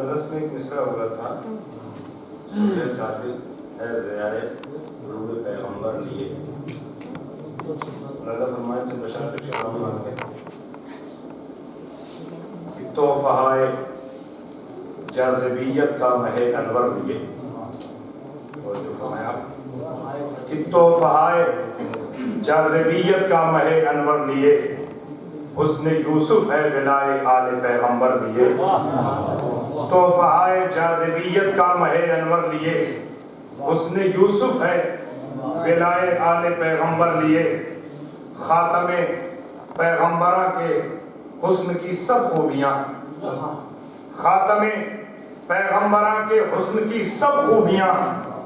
میں ایک مصرع ہوا تھا، سورہ ساتھ ہے ضیائے روح پیغمبر لیے اللہ فرمائے تو بشارت شرام آتے کہ تحفہ جاذبیت کا مہ انور لیے، اور جو فرمایا کہ تحفہ جاذبیت کا مہ انور لیے، حسن یوسف ہے ولائے آل پیغمبر لیے، تحفہ جاذبیت کا مہ انور لیے، حسن یوسف ہے ولائے آل پیغمبر لیے، خاتم پیغمبرہ کے حسن کی سب خوبیاں، خاتم پیغمبرہ کے حسن کی سب خوبیاں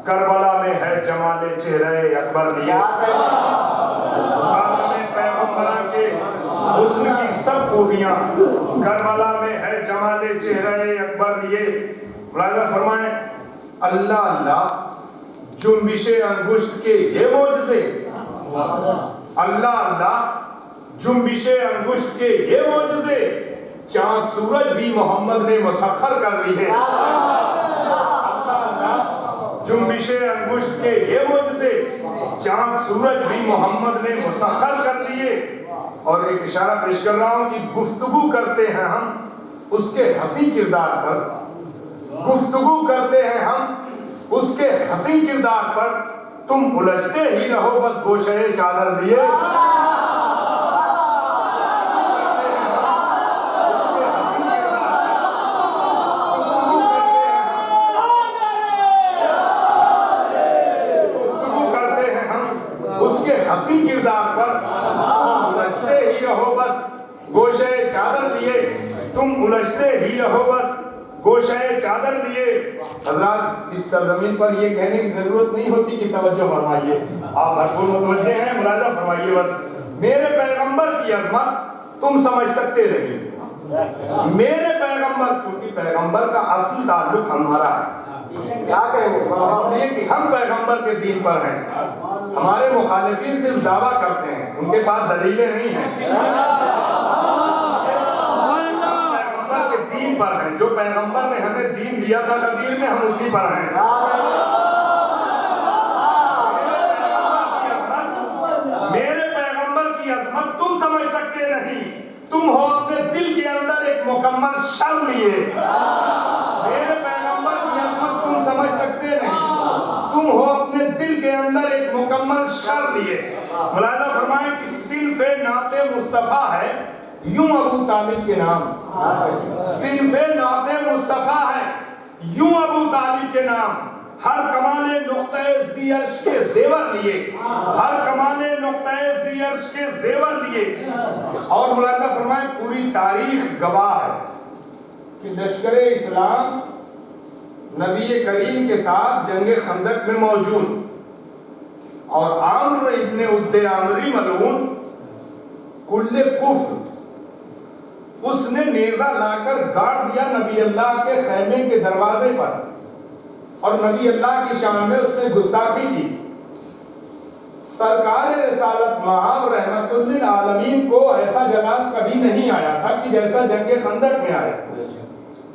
کربلا میں ہے جمال چہرہ اکبر لیے، خاتم پیغمبرہ کے حسن کی سب خوبیاں کربلا میں ہے جمال چہرہ اکبر لیے۔ ملاحظہ فرمائیں اللہ اللہ جنبش انگشت کے یہ معجزے، اللہ اللہ جنبش انگشت کے یہ معجزے، چاند سورج بھی محمد نے مسخر کر لی ہے، اللہ اللہ جنبش انگشت کے یہ معجزے، چاند سورج بھی محمد نے مسخر کر لیے۔ اور ایک اشارہ پیش کر رہا ہوں کہ گفتگو کرتے ہیں ہم اس کے حسین کردار پر، گفتگو کرتے ہیں ہم اس کے حسین کردار پر، تم الجھتے ہی رہو بس گوشے چادر لیے۔ گفتگو کرتے ہیں ہم اس کے حسین کردار پر، الجھتے ہی رہو بس گوشے چادر لیے، تم الجھتے ہی رہو بس گوشے چادر لیے۔ حضرات اس سرزمین پر یہ کہنے کی ضرورت نہیں ہوتی کہ توجہ فرمائیے، آپ بھرپور متوجہ ہیں، ملاحظہ فرمائیے بس میرے پیغمبر کی عظمت تم سمجھ سکتے نہیں، میرے پیغمبر، چونکہ پیغمبر کا اصل تعلق ہمارا ہے، کیا کہیں اس لیے کہ ہم پیغمبر کے دین پر ہیں، ہمارے مخالفین صرف دعویٰ کرتے ہیں، ان کے پاس دلیلیں نہیں ہیں، پیغمبر کے دین پر ہیں، جو پیغمبر نے ہمیں دین دیا تھا شدید میں ہم اسی پر ہیں۔ میرے پیغمبر کی عظمت تم سمجھ سکتے نہیں، تم ہو اپنے دل کے اندر ایک مکمل شر لیے، میرے پیغمبر کی عظمت تم سمجھ سکتے نہیں، تم ہو اپنے دل کے اندر ایک مکمل شر لیے۔ ملاحظہ فرمائیں کہ صنف نعت مصطفیٰ ہے یوں ابو طالب کے نام، صنف نعت مصطفیٰ ہے یوں ابو طالب کے نام، ہر کمال نقطہ ذی عرش کے زیور لیے، ہر کمال نقطہ ذی عرش کے زیور لیے۔ اور ملاحظہ فرمائیں پوری تاریخ گواہ ہے کہ لشکر اسلام نبی کریم کے ساتھ جنگ خندق میں موجود، اور عامر ابن عد عامری ملعون کل کفر اس نے نیزہ لا کر گاڑ دیا نبی اللہ کے خیمے کے دروازے پر، اور نبی اللہ کی شان میں اس نے گستاخی کی۔ سرکار رسالت مآب رحمت للعالمین کو ایسا جلال کبھی نہیں آیا تھا کہ جیسا جنگ خندق میں آیا۔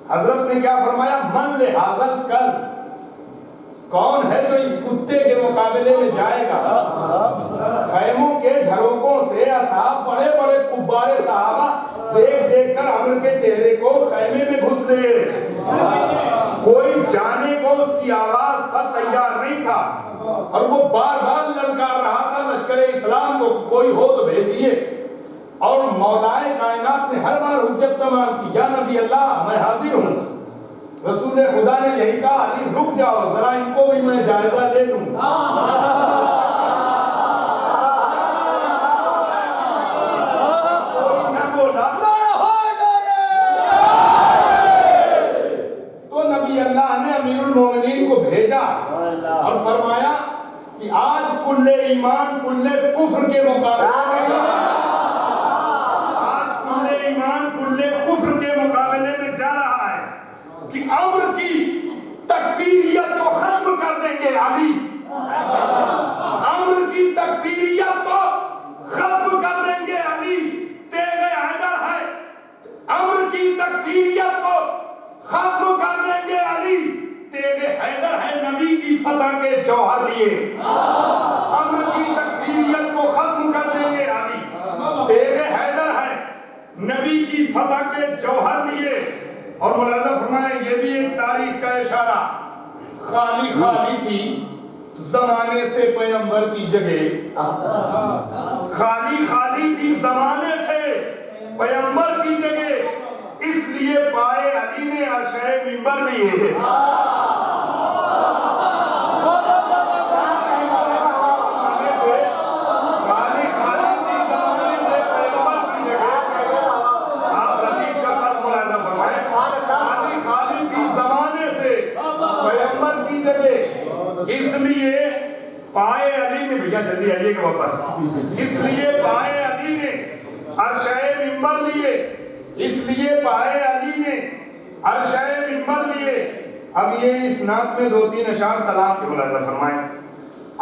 حضرت نے کیا فرمایا؟ من لہذا کل، کون ہے جو اس کتے کے مقابلے میں جائے گا؟ خیموں کے جھروکوں سے اصحاب بڑے بڑے کبار صحابہ دیکھ دیکھ کر عمر کے چہرے کو خیمے میں گھس لیے، کوئی جانے کو اس کی آواز پر تیار نہیں تھا، اور وہ بار بار للکار رہا تھا لشکر اسلام کو کوئی ہو تو بھیجیے، اور مولائے کائنات نے ہر بار حجت تمام کی، یا نبی اللہ میں حاضر ہوں۔ رسول خدا نے یہی کہا علی رک جاؤ ذرا ان کو بھی میں جائزہ لے لوں۔ کوئی نہ بولا تو نبی اللہ نے امیر المومنین کو بھیجا اور فرمایا کہ آج کل ایمان کل کفر کے مقابلے میں، آج کل ایمان کل کفر کے مقابلے میں جا رہا ہے کہ عمر کی تکفیریت کو ختم کر دیں گے علی، عمر کی تکفیریت کو ختم کر دیں گے علی، تیغ حیدر ہے، عمر کی تکفیریت کو ختم کر تیغ حیدر ہے نبی کی فتح کے جوہر لیے، امر کی تکفیریت کو ختم کر دیں گے علی، تیغ حیدر ہے نبی کی فتح کے جوہر لیے۔ اور ملاحظہ فرمائیں یہ بھی ایک تاریخ کا اشارہ، خالی خالی تھی زمانے سے پیغمبر کی جگہ، خالی خالی تھی زمانے سے پیغمبر کی جگہ، اس لیے پائے علی نے عرشہ منبر لیے۔ اس لیے پائے علی نے، بھیا جلدی آئیے گا واپس، اس لیے پائے علی نے عرشہ منبر لیے، اس لیے پائے علی نے عرشہ منبر لیے۔ اب یہ اس نعت میں 2-3 اشعار سلام کے ملاحظہ فرمائیں۔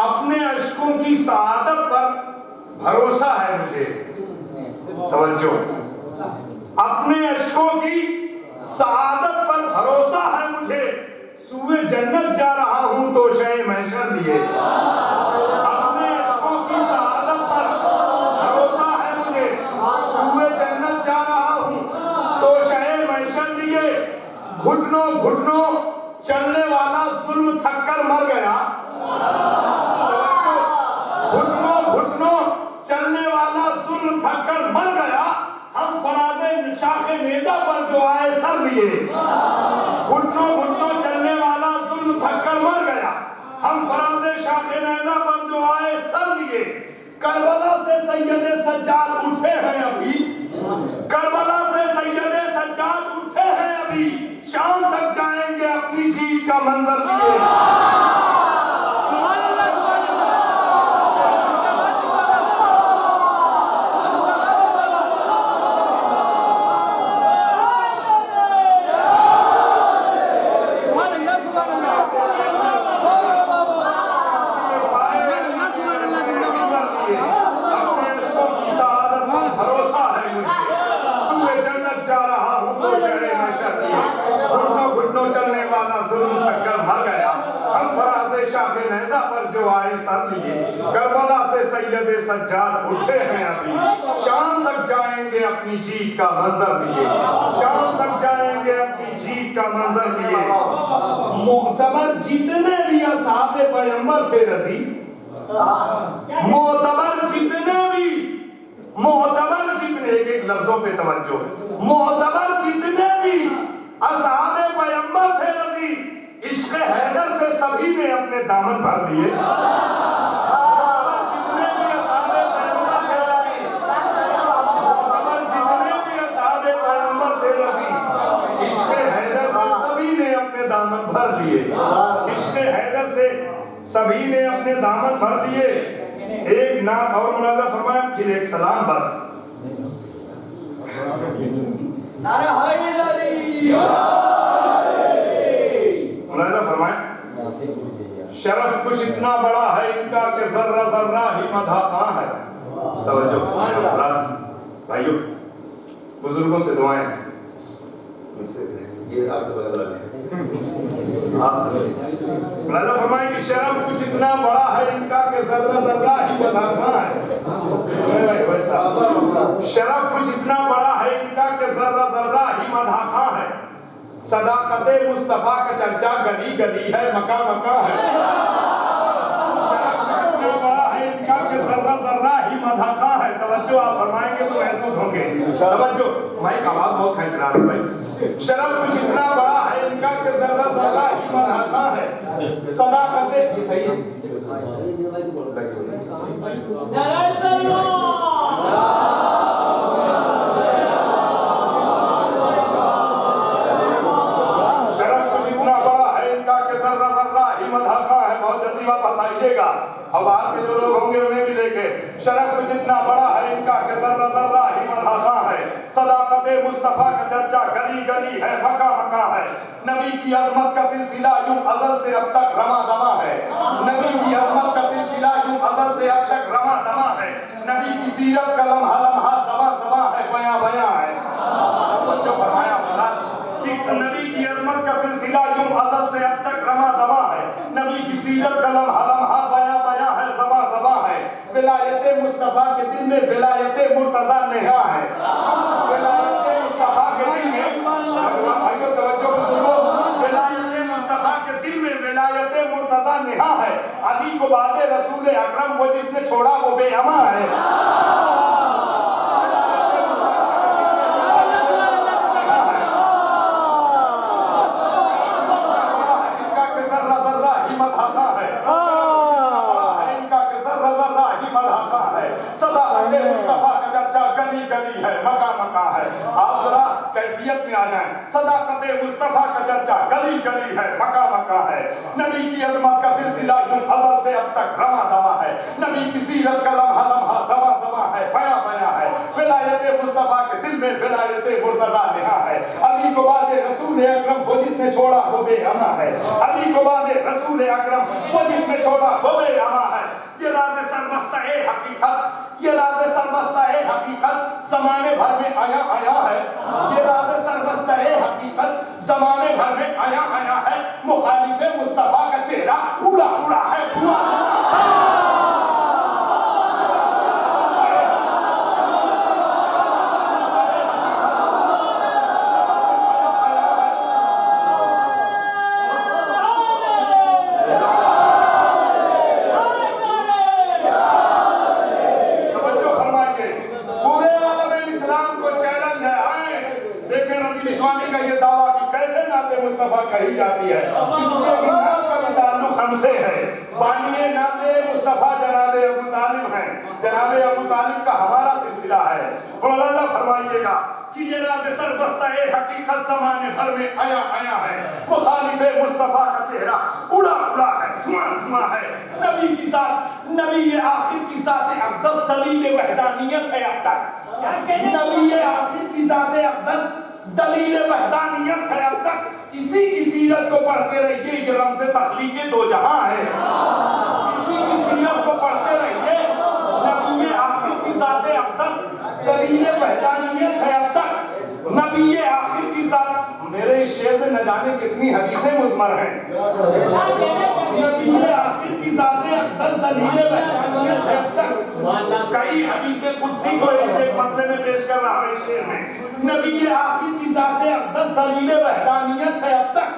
اپنے عشقوں کی سعادت پر بھروسہ ہے مجھے، توجہ، اپنے عشقوں کی سعادت پر بھروسہ ہے مجھے، سوئے جنت جا رہا ہوں تو شے محشر لیے۔ اپنے عشقوں کی سعادت پر بھروسہ ہے مجھے، سوئے جنت جا رہا ہوں تو شے محشر لیے۔ گھٹنوں گھٹنوں چلنے والا ظلم تھک کر مر گیا، گھٹنوں گھٹنوں چلنے والا ظلم تھک کر مر گیا، ہم فراز شاخ نیزہ پر جو آئے سر لیے۔ گھٹنوں گھٹنوں چلنے والا ظلم تھک کر مر گیا، ہم فراز شاخ نیزہ پر جو آئے سر لیے۔ کربلا سے سید سجاد اٹھے ہیں ابھی، کربلا سے سید سجاد اٹھے ہیں ابھی، شام تک جائیں گے اپنی جیت کا منظر لیے۔ چلنے والا ظلم تھک کر مر گیا، ہم فراز شاخ نیزہ پر جو آئے سر لیے۔ کربلا سے سید سجاد اٹھے ہیں ابھی، شام تک جائیں گے اپنی جیت کا منظر لیے، شام تک جائیں گے اپنی جیت کا منظر لیے۔ معتبر جتنے بھی اصحاب پیغمبر تھے رضی، معتبر جتنے بھی، معتبر جتنے، ایک ایک لفظوں پہ توجہ، معتبر جتنے بھی اصحاب پیغمبر تھے رضی، عشق حیدر سے سبھی نے اپنے دامن بھر لیے۔ معتبر جتنے بھی اصحاب پیغمبر تھے رضی، معتبر جتنے بھی اصحاب پیغمبر تھے رضی، عشق حیدر سے سبھی نے اپنے دامن بھر لیے، عشق حیدر سے سبھی نے اپنے دامن بھر لیے۔ ایک نعت اور ملاحظہ فرمایا، پھر ایک سلام بس۔ نعرہ حیدری، ملاحظہ فرمائیں، شرف کچھ اتنا بڑا ہے ان کا کہ ذرہ ذرہ ہی مدح خواں ہے۔ توجہ فرمائیں بھائیو، بزرگوں سے دعائیں، یہ آپ کو بغل ہے، ملاحظہ فرمائیں کہ شرف کچھ اتنا بڑا ہے ان کا کہ ذرہ ذرہ ہی مدح خواں ہے۔ سنے بھائی ویسا، شرف کچھ اتنا بڑا ہے ان کا کہ ذرہ ذرہ ہی مدح خواں ہے، صداقت مصطفیٰ کا چرچا گلی گلی ہے، مکہ مکہ ہے۔ شرف کچھ اتنا بڑا ہے ان کا کہ ذرہ ذرہ ہی مدح خواں ہے۔ توجہ آپ فرمائیں گے تو محسوس ہوں گے، توجہ، مائک آواز بہت کھینچ رہا ہے بھائی۔ شرف کچھ اتنا بڑا ہے ان کا کہ ذرہ ذرہ ہی مدح خواں ہے، صداقت، یہ صحیح ہے، واپس آئیے گا، اب آپ کے جو لوگ ہوں گے انہیں بھی لے کے۔ شرف کچھ اتنا بڑا ہے ان کا کہ ذرہ ذرہ ہی مدح خواں ہے، صداقت مصطفیٰ کا چرچا گلی گلی ہے، مکہ مکہ ہے۔ نبی کی عظمت کا سلسلہ یوں ازل سے اب تک رواں دواں ہے، نبی کی عظمت کا سلسلہ یوں ازل سے اب تک رواں دواں ہے، نبی کی سیرت کا لمحہ لمحہ زباں زباں ہے، بیاں بیاں ہے۔ جو فرمایا اس نبی کی عظمت کا سلسلہ یوں ازل سے اب تک نبی کی سیرت کا لمحہ لمحہ بیاں بیاں ہے، زباں زباں ہے، ولایت مصطفیٰ کے دل میں ولایت مرتضیٰ نہاں ہے، ولایت مصطفیٰ کے دل میں بھائیو توجہ بزرگو، ولایت مصطفیٰ کے دل میں ولایت مرتضیٰ نہاں ہے، علی کو بعد رسول اکرم، وہ جس نے چھوڑا وہ بے اما ہے۔ گلی ہے، مکہ مکہ ہے، آپ ذرا کیفیت میں آ جائیں، صداقت مصطفیٰ کا چرچا گلی گلی ہے، مکہ مکہ ہے، نبی کی عظمت کا سلسلہ یوں ازل سے اب تک رواں دواں ہے، نبی کی سیرت کا لمحہ لمحہ زباں زباں ہے، بیاں بیاں ہے، ولایت مصطفیٰ کے دل میں ولایت مرتضیٰ نہاں ہے، علی کو بعد رسول اکرم، وہ جس نے چھوڑا وہ بے اما ہے، علی کو بعد رسول اکرم، وہ جس نے چھوڑا وہ بے اما ہے۔ یہ راز سربستہ حقیقت، یہ راز سربستہ حقیقت زمانے بھر میں آیا آیا ہے، یہ راز سربستہ حقیقت زمانے بھر میں آیا آیا ہے، مخالف مصطفیٰ کا چہرہ اڑا اڑا ہے، مصطفیٰ کہی جاتی ہے، اس لیے انسان کا بھی تعلق ہم سے ہے، بانی نام مصطفیٰ جناب ابو طالب ہیں، جناب ابو طالب کا ہمارا سلسلہ ہے۔ مولانا فرمائیے گا کہ یہ راز سربستہ حقیقت زمانے بھر میں آیا آیا ہے، مخالف مصطفیٰ کا چہرہ اڑا اڑا ہے، دھواں دھواں ہے، نبی کی ذات، نبی آخر کی ذات اقدس دلیل وحدانیت ہے اب تک، نبی آخر کی ذات اقدس دلیل وحدانیت ہے اب تک، اسی کی سیرت کو پڑھتے رہیے، یہ رمز تخلیق دو جہاں ہے، اسی کی سیرت کو پڑھتے رہیے، نبی آخر کی ذات اقدس دلیل وحدانیت ہے اب تک، نبی آخر کی ذات، میرے اس شعر میں نہ جانے کتنی حدیثیں مضمر ہیں، نبی آخر کی ذات اقدس دلیل وحدانیت ہے اب تک، کئی حدیث قدسی کو اس ایک مطلع میں پیش کر رہا ہے اس شعر میں، نبی آخر کی ذات اقدس دلیل وحدانیت ہے اب تک،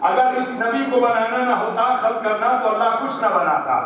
اگر اس نبی کو بنانا نہ ہوتا، خلق کرنا، تو اللہ کچھ نہ بناتا،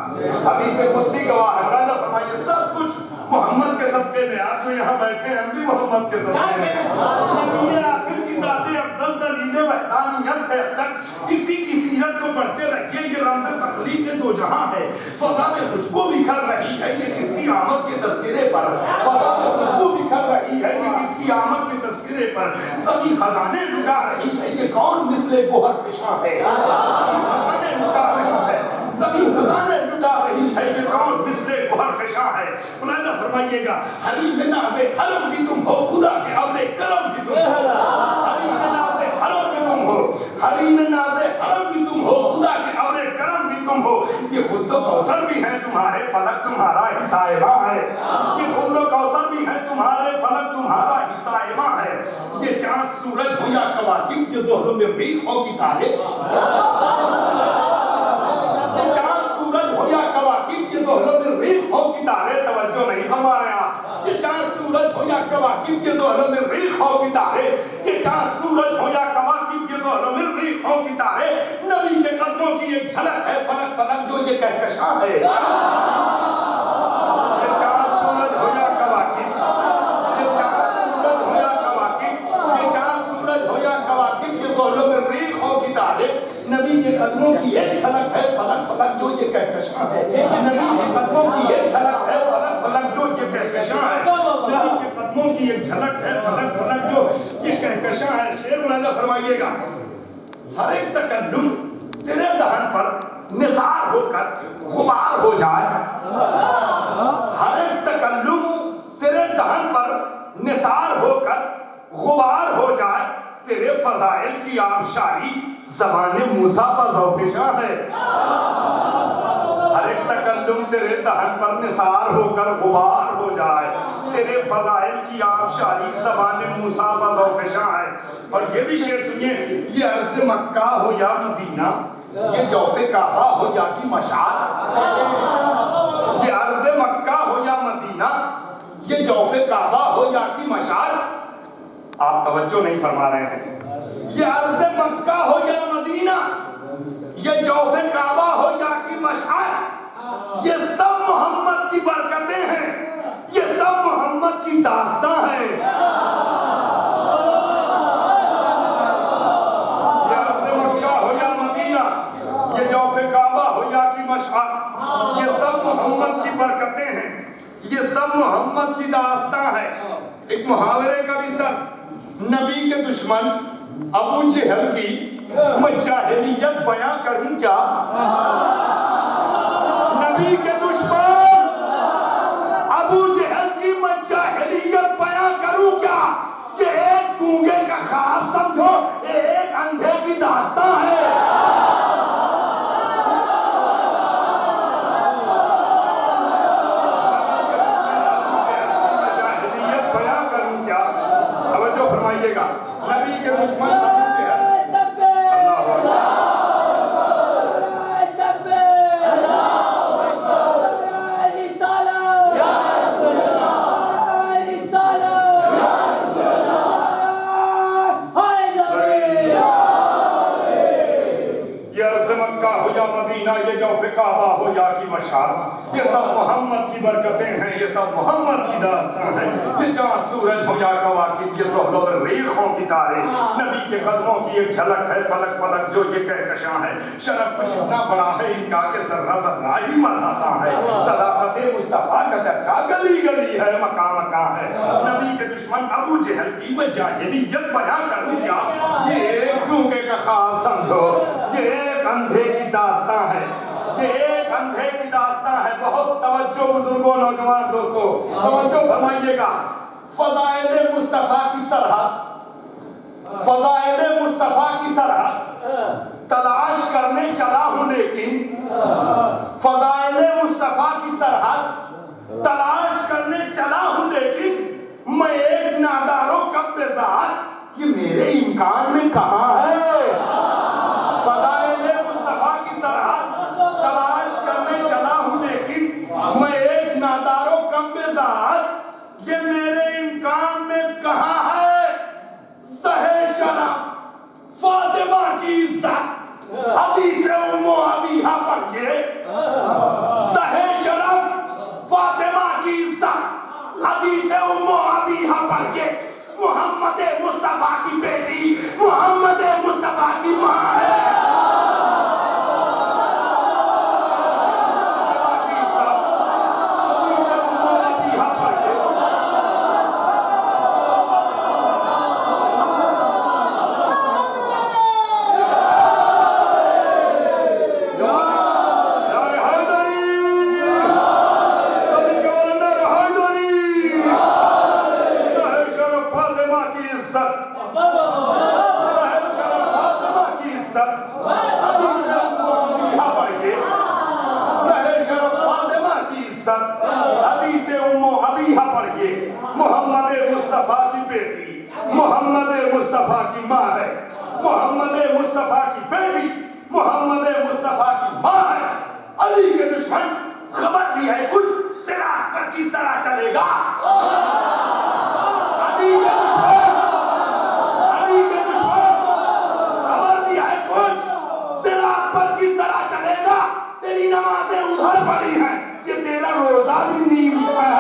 حدیث قدسی گواہ ہے، راجہ فرمائیے سب کچھ محمد کے صدقے میں، آپ جو یہاں بیٹھے ہیں ہم بھی محمد کے صدقے میں، نبی آخر کی ذات اقدس دلیل وحدانیت ہے اب تک، اسی کی سیرت کو پڑھتے رہیے، یہ رمز تخلیق دو جہاں ہے، فضا میں خوشبو بکھر رہی ہے یہ کس کی آمد کے تذکرے پر، فضا میں خوشبو بکھر رہی ہے یہ کس کی آمد کے تذکرے پر، زمین خزانے لٹا رہی ہے یہ کون مثل گوہر فشاں ہے، زمین خزانے لٹا رہی ہے، زمین خزانے لٹا رہی ہے یہ کون مثل گوہر فشاں ہے۔ ملاحظہ فرمائیے گا، حلیم ناز حرم بھی تم ہو، خدا کے ابر کرم بھی تم ہو، حلیم ناز حرم بھی تم ہو، حلیم ناز حرم بھی تم ہو، خدا کے ابر کرم بھی تم ہو، یہ خلد و کوثر بھی ہیں تمہارے، فلک تمہارا ہی صاحبہ ہے، یہ خلد و کوثر بھی ہیں تمہارے، فلک تمہارا ہی صاحبہ ہے، یہ چاند سورج ہو یا کواکب، یہ زہر و مریخ ہو کی تارے، یہ چاند سورج ہو یا کواکب، یہ زہر و مریخ ہو کی تارے، توجہ نہیں فرما رہے آپ، یہ چاند سورج ہو یا کواکب، یہ زہر و مریخ ہو کی تارے، یہ چاند سورج ہو یا کواکب، یہ زہر و مریخ ہو کی تارے، نبی کے قدموں کی ایک جھلک ہے، فلک فلک جو یہ کہکشاں ہے، یہ چاند سورج ہو یا کواکب، یہ چاند سورج ہو یا کواکب، یہ چاند سورج ہو یا کواکب، یہ زہر و مریخ ہو کی تارے، نبی کے قدموں کی ایک جھلک ہے، فلک فلک جو یہ کہکشاں ہے، نبی کے قدموں کی ایک جھلک ہے، فلک فلک جو یہ کہکشاں ہے، نبی کے قدموں کی ایک جھلک ہے، فلک فلک جو یہ کہکشاں ہے۔ شعر ملاحظہ فرمائیے گا، ہر ایک تکلم تیرے دہن پر نثار ہو کر غبار ہو جائے، ہر ایک تکلم تیرے دہن پر نثار ہو کر غبار ہو جائے، تیرے فضائل کی آبشاری زبان موسیٰ پر ذوفشاں ہے، ہر ایک تکلم تیرے دہن پر نثار ہو کر غبار ہو جائے، تیرے فضائل کی آبشاری زبان موسیٰ پر ذوفشاں ہے۔ اور یہ بھی شعر سنیے، یہ عرض مکہ ہو یا مدینہ، یہ جوف کعبہ ہو یا کی مشعل، یہ عرض مکہ ہو یا مدینہ، یہ جوف کعبہ ہو یا کی مشعل، آپ توجہ نہیں فرما رہے ہیں، یہ عرض مکہ ہو یا مدینہ، یہ جوف کعبہ ہو یا کی مشعل، یہ سب محمد کی برکتیں ہیں، یہ سب محمد کی داستان ہے۔ یہ عرض مکہ ہو یا مدینہ، یہ جوف کعبہ ہو یا کی مشعل، یہ سب محمد کی برکتیں ہیں، یہ سب محمد کی داستان ہے۔ ایک محاورے کا بھی سر، نبی کے دشمن ابو جہل کی میں جاہلیت بیان کروں کیا؟ نبی کے دشمن ابو جہل کی میں جاہلیت بیان کروں کیا؟ یہ ایک گونگے کا خواب سمجھو، ایک اندھے کی داستان ہے۔ جاہلیت بیان کروں کیا؟ توجہ فرمائیے گا، نبی کے دشمن یہ جوف کعبہ ہو یا کی مشعل، یہ سب محمد کی برکتیں ہیں، یہ سب محمد کی داستان ہے۔ یہ چاند سورج ہو یا کواکب، یہ زحل و مریخ ہو کی تارے، نبی کے قدموں کی ایک جھلک ہے، فلک فلک جو یہ کہکشاں ہے۔ شرف کچھ اتنا بڑا ہے ان کا کہ ذرہ ذرہ ہی مداحاں ہے۔ صداقت مصطفیٰ کا چرچا گلی گلی ہے، مکان مکان ہے۔ نبی کے دشمن ابو جہل کی میں جاہلیت بیان کروں کیا؟ یہ ایک گونگے کا خواب سمجھو، یہ ایک اندھے کی داستان ہے، یہ ایک اندھے کی داستان ہے۔ بہت توجہ بزرگوں، نوجوان دوستو، توجہ فرمائیے گا۔ فضائل مصطفیٰ کی سرحد، فضائل مصطفیٰ کی سرحد تلاش کرنے چلا ہوں، لیکن فضائل مصطفیٰ کی سرحد تلاش کرنے چلا ہوں، لیکن میں ایک نادار و کم ذات، یہ میرے امکان میں کہاں ہے؟ فضائل مصطفیٰ کی سرحد تلاش کرنے چلا ہوں، لیکن میں ایک نادار و کم ذات، یہ میرے امکان میں کہاں ہے؟ سہے شرف فاطمہ کی عزت، حدیث ام حبیبہ پڑھیے۔ سہے شرف فاطمہ کی عزت، حدیث ام حبیبہ پڑھیے۔ محمد مصطفیٰ کی بیٹی، محمد مصطفیٰ کی ماں ہے۔ محمد مصطفیٰ کی بیٹی، محمد مصطفیٰ کی ماں ہے، محمد مصطفیٰ کی بیٹی، محمد مصطفیٰ کی ماں ہے۔ علی کے دشمن خبر بھی ہے کچھ، صراط پر کس طرح چلے گا؟ علی کے دشمن خبر بھی ہے کچھ، صراط پر کس طرح چلے گا؟ تیری نمازیں ادھر پڑی ہیں، یہ تیرا روزہ بھی نیم ہے۔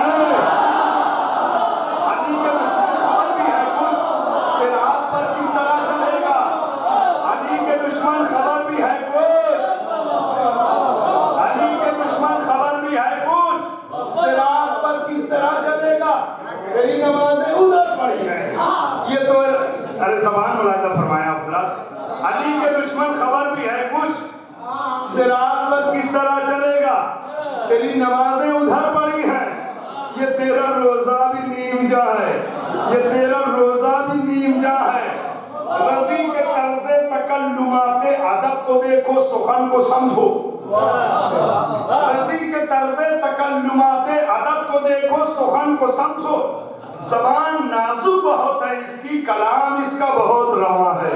زبان ملاحظہ فرمایا حضرات، علی کے دشمن خبر بھی ہے کچھ، صراط پر کس طرح چلے گا؟ تیری نمازیں ادھر پڑی ہیں، یہ تیرا روزہ بھی نیم جا ہے، یہ تیرا روزہ بھی نیم جا ہے۔ رضی کے طرز تکلمات ادب کو دیکھو، سخن کو سمجھو۔ رضی کے طرز تکلمات ادب کو دیکھو، سخن کو سمجھو۔ زبان نازک بہت ہے اس کی، کلام اس کا بہت رواں ہے۔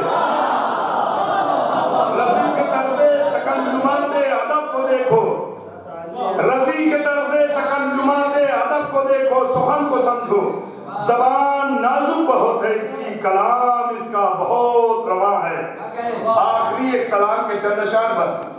رضی کے طرز سمجھو زبان نازک بہت ہے اس کی، کلام اس کا بہت رواں ہے۔ آخری ایک سلام کے چند اشعار بس